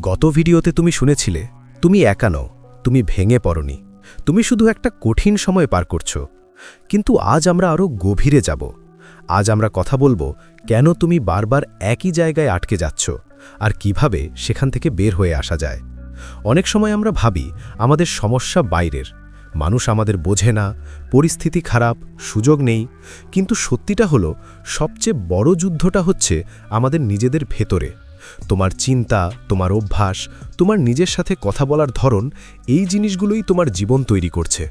গত ভিডিওতে তুমি শুনেছিলে তুমি একা নও, তুমি ভেঙে পড়নি, তুমি শুধু একটা কঠিন সময় পার করছো। কিন্তু আজ আমরা আরও গভীরে যাব। আজ আমরা কথা বলবো কেন তুমি বারবার একই জায়গায় আটকে যাচ্ছ আর কিভাবে সেখান থেকে বের হয়ে আসা যায়। অনেক সময় আমরা ভাবি আমাদের সমস্যা বাইরের, মানুষ আমাদের বোঝে না, পরিস্থিতি খারাপ, সুযোগ নেই। কিন্তু সত্যিটা হলো সবচেয়ে বড় যুদ্ধটা হচ্ছে আমাদের নিজেদের ভেতরে। তোমার চিন্তা, তোমার অভ্যাস, তোমার নিজের সাথে কথা বলার ধরন, এই জিনিসগুলোই তোমার জীবন তৈরি করছে।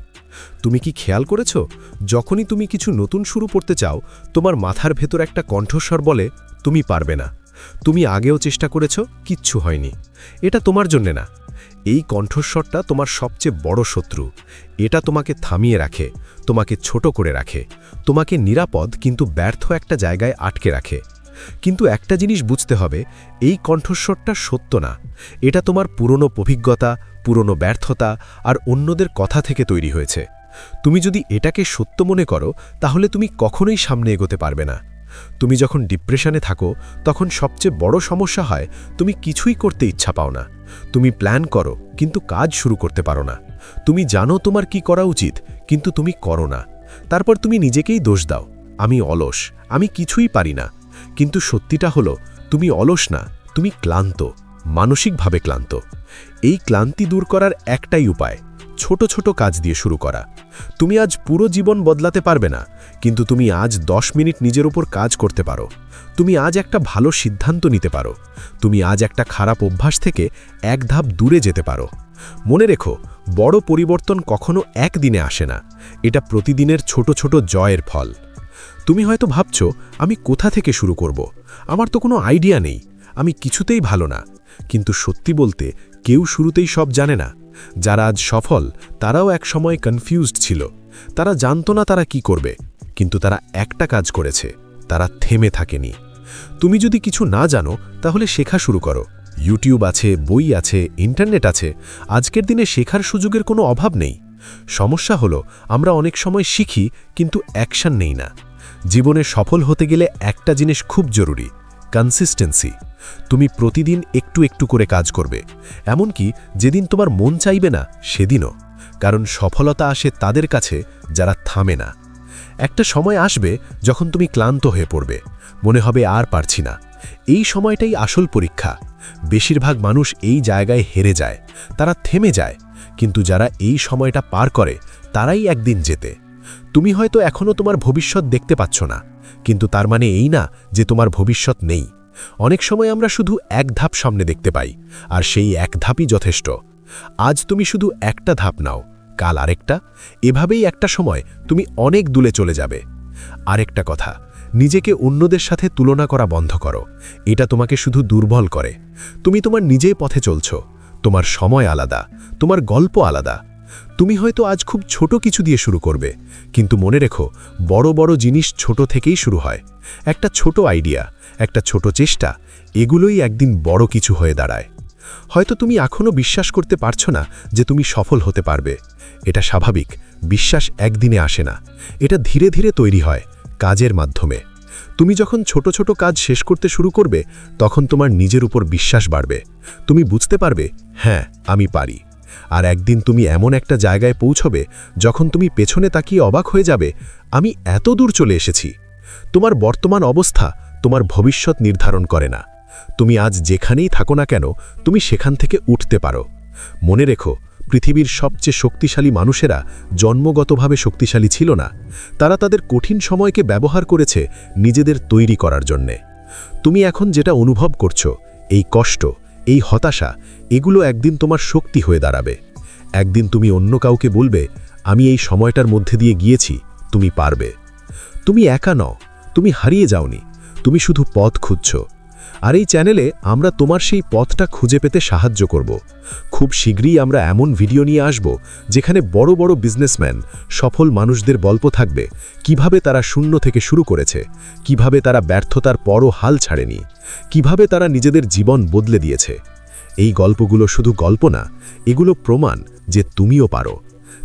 তুমি কি খেয়াল করেছো, যখনই তুমি কিছু নতুন শুরু করতে চাও, তোমার মাথার ভেতর একটা কণ্ঠস্বর বলে তুমি পারবে না, তুমি আগেও চেষ্টা করেছো, কিচ্ছু হয়নি, এটা তোমার জন্যে না। এই কণ্ঠস্বরটা তোমার সবচেয়ে বড় শত্রু। এটা তোমাকে থামিয়ে রাখে, তোমাকে ছোট করে রাখে, তোমাকে নিরাপদ কিন্তু ব্যর্থ একটা জায়গায় আটকে রাখে। কিন্তু একটা জিনিস বুঝতে হবে, এই কণ্ঠস্বরটা সত্য না। এটা তোমার পুরনো অভিজ্ঞতা, পুরনো ব্যর্থতা আর অন্যদের কথা থেকে তৈরি হয়েছে। তুমি যদি এটাকে সত্য মনে করো, তাহলে তুমি কখনোই সামনে এগোতে পারবে না। তুমি যখন ডিপ্রেশনে থাকো, তখন সবচেয়ে বড় সমস্যা হয় তুমি কিছুই করতে ইচ্ছা পাও না। তুমি প্ল্যান করো কিন্তু কাজ শুরু করতে পারো না। তুমি জানো তোমার কি করা উচিত, কিন্তু তুমি করো না। তারপর তুমি নিজেকেই দোষ দাও, আমি অলস, আমি কিছুই পারি না। কিন্তু সত্যিটা হলো তুমি অলস না, তুমি ক্লান্ত, মানসিকভাবে ক্লান্ত। এই ক্লান্তি দূর করার একটাই উপায়, ছোট ছোট কাজ দিয়ে শুরু করা। তুমি আজ পুরো জীবন বদলাতে পারবে না, কিন্তু তুমি আজ 10 মিনিট নিজের উপর কাজ করতে পারো। তুমি আজ একটা ভালো সিদ্ধান্ত নিতে পারো। তুমি আজ একটা খারাপ অভ্যাস থেকে এক ধাপ দূরে যেতে পারো। মনে রেখো, বড় পরিবর্তন কখনো একদিনে আসে না, এটা প্রতিদিনের ছোট ছোট জয়ের ফল। তুমি হয়তো ভাবছো, আমি কোথা থেকে শুরু করব, আমার তো কোনো আইডিয়া নেই, আমি কিছুতেই ভালো না। কিন্তু সত্যি বলতে, কেউ শুরুতেই সব জানে না। যারা আজ সফল, তারাও এক সময় কনফিউজড ছিল। তারা জানতো না তারা কি করবে, কিন্তু তারা একটা কাজ করেছে, তারা থেমে থাকেনি। তুমি যদি কিছু না জানো, তাহলে শেখা শুরু করো। ইউটিউব আছে, বই আছে, ইন্টারনেট আছে। আজকের দিনে শেখার সুযোগের কোনো অভাব নেই। সমস্যা হলো আমরা অনেক সময় শিখি কিন্তু অ্যাকশন নেই না। জীবনে সফল হতে গেলে একটা জিনিস খুব জরুরি, কনসিস্টেন্সি। তুমি প্রতিদিন একটু একটু করে কাজ করবে, এমনকি যেদিন তোমার মন চাইবে না সেদিনও। কারণ সফলতা আসে তাদের কাছে যারা থামে না। একটা সময় আসবে যখন তুমি ক্লান্ত হয়ে পড়বে, মনে হবে আর পারছি না। এই সময়টাই আসল পরীক্ষা। বেশিরভাগ মানুষ এই জায়গায় হেরে যায়, তারা থেমে যায়। কিন্তু যারা এই সময়টা পার করে, তারাই একদিন জেতে। তুমি হয়তো এখনও তোমার ভবিষ্যৎ দেখতে পাচ্ছ না, কিন্তু তার মানে এই না যে তোমার ভবিষ্যৎ নেই। অনেক সময় আমরা শুধু এক ধাপ সামনে দেখতে পাই, আর সেই এক ধাপই যথেষ্ট। আজ তুমি শুধু একটা ধাপ নাও, কাল আরেকটা। এভাবেই একটা সময় তুমি অনেক দূরে চলে যাবে। আরেকটা কথা, নিজেকে অন্যদের সাথে তুলনা করা বন্ধ করো। এটা তোমাকে শুধু দুর্বল করে। তুমি তোমার নিজেই পথে চলছ, তোমার সময় আলাদা, তোমার গল্প আলাদা। তুমি হয়তো আজ খুব ছোট কিছু দিয়ে শুরু করবে, কিন্তু মনে রেখো, বড় বড় জিনিস ছোট থেকেই শুরু হয়। একটা ছোট আইডিয়া, একটা ছোট চেষ্টা, এগুলোই একদিন বড় কিছু হয়ে দাঁড়ায়। হয়তো তুমি এখনও বিশ্বাস করতে পারছো না যে তুমি সফল হতে পারবে। এটা স্বাভাবিক, বিশ্বাস একদিনে আসে না, এটা ধীরে ধীরে তৈরি হয়, কাজের মাধ্যমে। তুমি যখন ছোট ছোট কাজ শেষ করতে শুরু করবে, তখন তোমার নিজের উপর বিশ্বাস বাড়বে। তুমি বুঝতে পারবে, হ্যাঁ, আমি পারি। আর একদিন তুমি এমন একটা জায়গায় পৌঁছবে যখন তুমি পেছনে তাকিয়ে অবাক হয়ে যাবে, আমি এত দূর চলে এসেছি। তোমার বর্তমান অবস্থা তোমার ভবিষ্যৎ নির্ধারণ করে না। তুমি আজ যেখানেই থাকো না কেন, তুমি সেখান থেকে উঠতে পারো। মনে রেখো, পৃথিবীর সবচেয়ে শক্তিশালী মানুষেরা জন্মগতভাবে শক্তিশালী ছিল না, তারা তাদের কঠিন সময়কে ব্যবহার করেছে নিজেদের তৈরি করার জন্যে। তুমি এখন যেটা অনুভব করছো, এই কষ্ট, এই হতাশা, এগুলো একদিন তোমার শক্তি হয়ে দাঁড়াবে। একদিন তুমি অন্য কাউকে বলবে, আমি এই সময়টার মধ্যে দিয়ে গিয়েছি, তুমি পারবে। তুমি একা নও, তুমি হারিয়ে যাওনি, তুমি শুধু পথ খুঁজছ। আর এই চ্যানেলে আমরা তোমার সেই পথটা খুঁজে পেতে সাহায্য করব। খুব শীঘ্রই আমরা এমন ভিডিও নিয়ে আসব যেখানে বড় বড় বিজনেসম্যান, সফল মানুষদের গল্প থাকবে, কিভাবে তারা শূন্য থেকে শুরু করেছে, কিভাবে তারা ব্যর্থতার পরও হাল ছাড়েনি, কিভাবে তারা নিজেদের জীবন বদলে দিয়েছে। এই গল্পগুলো শুধু গল্প না, এগুলো প্রমাণ যে তুমিও পারো।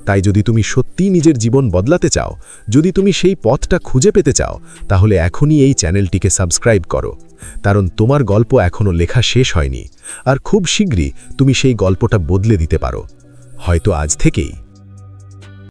তাই যদি তুমি সত্যিই নিজের জীবন বদলাতে চাও, যদি তুমি সেই পথটা খুঁজে পেতে চাও, তাহলে এখনই এই চ্যানেলটিকে সাবস্ক্রাইব করো। কারণ তোমার গল্প এখনও লেখা শেষ হয়নি, আর খুব শীঘ্রই তুমি সেই গল্পটা বদলে দিতে পারো। হয়তো আজ থেকেই।